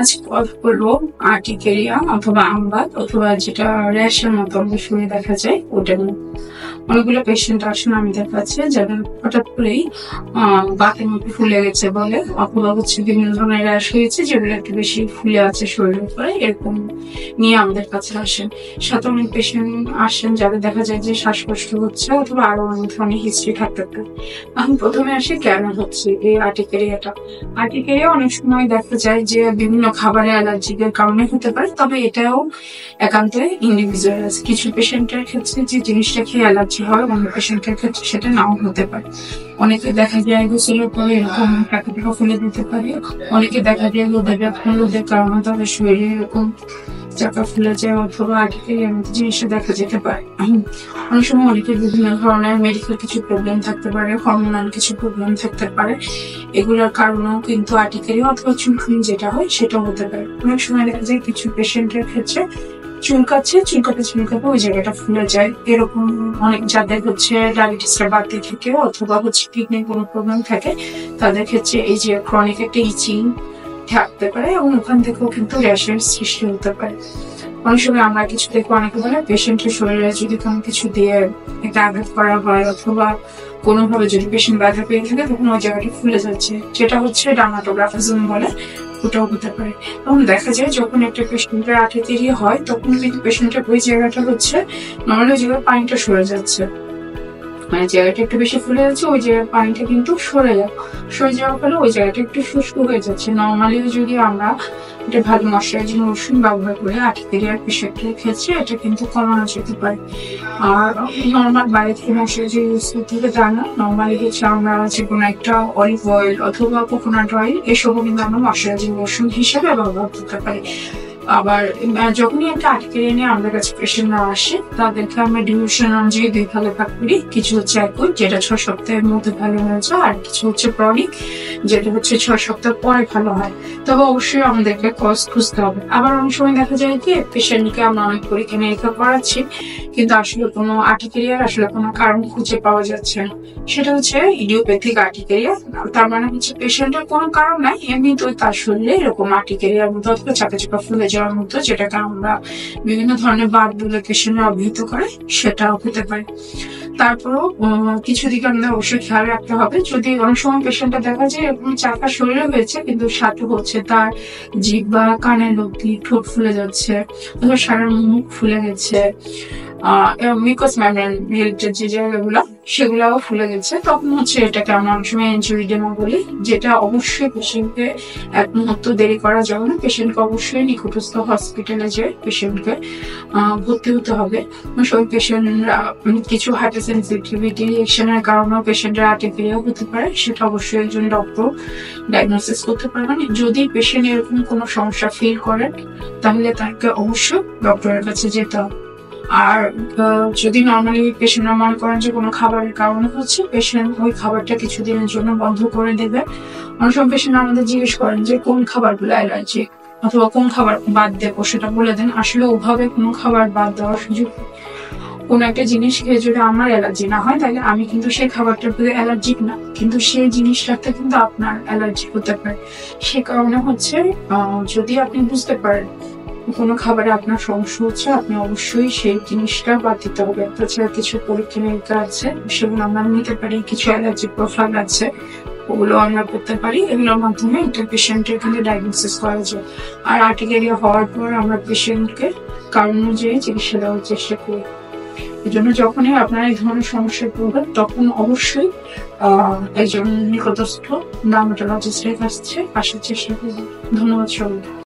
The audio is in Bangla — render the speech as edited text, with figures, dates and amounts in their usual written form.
আজকে কথা বলবো আর্টিকেরিয়া অথবা আমবাত অথবা যেটা র্যাশের মতো আমাদের শরীরে দেখা যায় ওটা নিয়ে। অনেকগুলো পেশেন্ট আসেন আমাদের কাছে যাদের হঠাৎ করেই বাতের মধ্যে ফুলে গেছে বলে, অথবা হচ্ছে বিভিন্ন ধরনের র্যাশ হয়েছে যেগুলো একটু বেশি ফুলে আছে শরীরের উপরে, এরকম নিয়ে আমাদের কাছে আসেন। সাথে অনেক পেশেন্ট আসেন যাদের দেখা যায় যে শ্বাসকষ্ট হচ্ছে অথবা আরো অনেক ধরনের হিস্ট্রি থাকতে পারে। আমি প্রথমে আসি কেন হচ্ছে এই আর্টিকেরিয়াটা। আর্টিকেরিয়া অনেক সময় দেখা যায় যে বিভিন্ন খাবারে অ্যালার্জির কারণে হতে পারে, তবে এটাও একান্ত ইন্ডিভিজুয়াল আছে। কিছু পেশেন্টের ক্ষেত্রে যে জিনিসটা খেয়ে অ্যালার্জি হয়, অন্য পেশেন্টের ক্ষেত্রে সেটা নাও হতে পারে। অনেকে দেখা যায় গোসলের পরে এরকম টাকা ফুলে দিতে পারে, অনেকে দেখা যায় রোদের কারণে তাদের শরীরে এরকম চাকা ফুলে যায় অথবা আর্টিকেরিয়ার মতো জিনিসটা দেখা যেতে পারে। অনেক সময় অনেকের বিভিন্ন ধরনের মেডিকেল কিছু প্রবলেম থাকতে পারে, হরমোনাল কিছু প্রবলেম থাকতে পারে, এগুলোর কারণেও কিন্তু আর্টিকেরিয়া অথবা চুলকানি যেটা হয় সেটাও হতে পারে। অনেক সময় দেখা যায় কিছু পেশেন্টের ক্ষেত্রে চুলকাতে ওই জায়গাটা ফুলে যায়। এরকম অনেক যাদের হচ্ছে ডায়াবেটিসটা বাড়তে থাকে অথবা হচ্ছে কিডনির কোনো প্রবলেম থাকে তাদের ক্ষেত্রে এই যে ক্রনিক একটা ইচিং থাকতে পারে এবং ওখান থেকেও কিন্তু র্যাশের সৃষ্টি হতে পারে। অনেক সময় আমরা কিছু দেখবো অনেকে বলে পেশেন্টের শরীরে যদি কোনো কিছু দিয়ে একটা আঘাত করা হয় অথবা কোনোভাবে যদি পেশেন্ট ব্যথা পেয়ে থাকে তখন ওই জায়গাটা ফুলে যাচ্ছে, যেটা হচ্ছে ডার্মাটোগ্রাফিজম বলে, ওটাও হতে পারে। এবং দেখা যায় যখন একটা পেশেন্টের আর্টিকেরিয়া হয় তখন কিন্তু পেশেন্টের ওই জায়গাটা হচ্ছে নর্মালি ওই জায়গায় পানিটা সরে যাচ্ছে, মানে জায়গাটা একটু বেশি ফুলে যাচ্ছে, ওই জায়গায় পানিটা কিন্তু সরে যাওয়ার ফলে ওই জায়গাটা একটু শুষ্ক হয়ে যাচ্ছে। নর্মালি যদি আমরা এটা ভালো ময়শ্চারাইজিং লোশন ব্যবহার করে আর্টিকেরিয়ার পেশেন্টের ক্ষেত্রে এটা কিন্তু কমানো যেতে পারে। আর নর্মাল বাইরে থেকে ময়শ্চারাইজিং ইউজ করতে হবে তা না, নর্মালি হচ্ছে আমরা যে কোনো একটা অলিভ অয়েল অথবা কোকোনাট অয়েল এসবও কিন্তু আমরা ময়শ্চারাইজিং লোশন হিসেবে ব্যবহার করতে পারি। আবার যখনই একটা আর্টিকেরিয়া নিয়ে আমাদের কাছে পেশেন্টরা আসে তাদেরকে আমরা ডিউরেশন অনুযায়ী 2 ভাগে ভাগ করি। কিছু হচ্ছে অ্যাকুট, যেটা 6 সপ্তাহের মধ্যে ভালো হয়ে যায়, আর কিছু হচ্ছে ক্রনিক, যেটা হচ্ছে 6 সপ্তাহ পরে ভালো হয়। তবে অবশ্যই আমাদেরকে কজ খুঁজতে হবে। আবার অনেক সময় দেখা যায় কি পেশেন্টকে আমরা অনেক পরীক্ষা নিরীক্ষা করাচ্ছি কিন্তু আসলে কোনো আর্টিকেরিয়ার আসলে কোনো কারণ খুঁজে পাওয়া যাচ্ছে না, সেটা হচ্ছে ইডিওপ্যাথিক আর্টিকেরিয়া। তার মানে হচ্ছে পেশেন্টের কোনো কারণ নাই, এমনিতেই তার শরীরে এরকম আর্টিকেরিয়ার মতো অথবা চাকা ফুলে যাওয়ার মতো, যেটাকে আমরা বিভিন্ন ধরনের বাত পেশেন্টরা অভিহিত করে, সেটাও হতে পারে। তারপরও কিছু দিকে আমাদের অবশ্যই খেয়াল রাখতে হবে। যদি অনেক সময় পেশেন্টটা দেখা যায় এরকম চাকা শরীরে হয়েছে কিন্তু সাথে হচ্ছে তার জিভ বা কানের লতি ঠোঁট ফুলে যাচ্ছে অথবা সারা মুখ ফুলে গেছে, মিউকাস মেমব্রেন রিলেটেড যে জায়গাগুলো সেগুলাও ফুলে গেছে, তখন হচ্ছে এটাকে আমরা অনেক সময় এনজিওইডেমা বলি, যেটা অবশ্যই পেশেন্টকে এক মুহূর্ত দেরি করা যাবে না। পেশেন্টকে অবশ্যই নিকটস্থ হসপিটালে যে পেশেন্টকে ভর্তি হতে হবে। সব পেশেন্টরা কিছু হাইপারসেনসিটিভিটি রিঅ্যাকশনের কারণেও পেশেন্টের আর্টিকেরিয়া হতে পারে, সেটা অবশ্যই একজন ডক্টর ডায়াগনোসিস করতে পারবেন। যদি পেশেন্ট এরকম কোনো সমস্যা ফিল করেন তাহলে তাকে অবশ্যই ডক্টরের কাছে যেতে হবে। আর যদি নর্মালি পেশেন্টরা মনে করেন যে কোনো খাবারের কারণে হচ্ছে, পেশেন্ট ওই খাবারটা কিছুদিনের জন্য বন্ধ করে দেবে। অনেক সময় পেশেন্ট আমাদের জিজ্ঞেস করেন যে কোন খাবারগুলো অ্যালার্জি অথবা কোন খাবার বাদ দেবো সেটা বলে দেন। আসলে ওভাবে কোনো খাবার বাদ দেওয়ার সুযোগ, কোন একটা জিনিস খেয়ে যদি আমার অ্যালার্জি না হয় তাহলে আমি কিন্তু সেই খাবারটার প্রতি অ্যালার্জিক না, কিন্তু সেই জিনিসটাতে কিন্তু আপনার অ্যালার্জি হতে পারে। সে কারণে হচ্ছে যদি আপনি বুঝতে পারেন কোনো খাবারে আপনার সমস্যা হচ্ছে, আপনি অবশ্যই সেই জিনিসটা বাদ দিতে হবে। তাছাড়া কিছু পরীক্ষা নিরীক্ষা আছে সেগুলো আমরা নিতে পারি, কিছু অ্যালার্জি প্রোফাইল আছে ওগুলো আমরা করতে পারি, এগুলোর মাধ্যমে একটা পেশেন্টের কিন্তু ডায়াগনোসিস করা যায়। আর আর্টিকেরিয়া হওয়ার পর আমরা পেশেন্টকে কারণ অনুযায়ী চিকিৎসা দেওয়ার চেষ্টা করি। এই জন্য যখনই আপনার এই ধরনের সমস্যায় পড়বেন তখন অবশ্যই একজন নিকটস্থ ডার্মাটোলজিস্টের কাছে আসার চেষ্টা করবেন। ধন্যবাদ সবাই।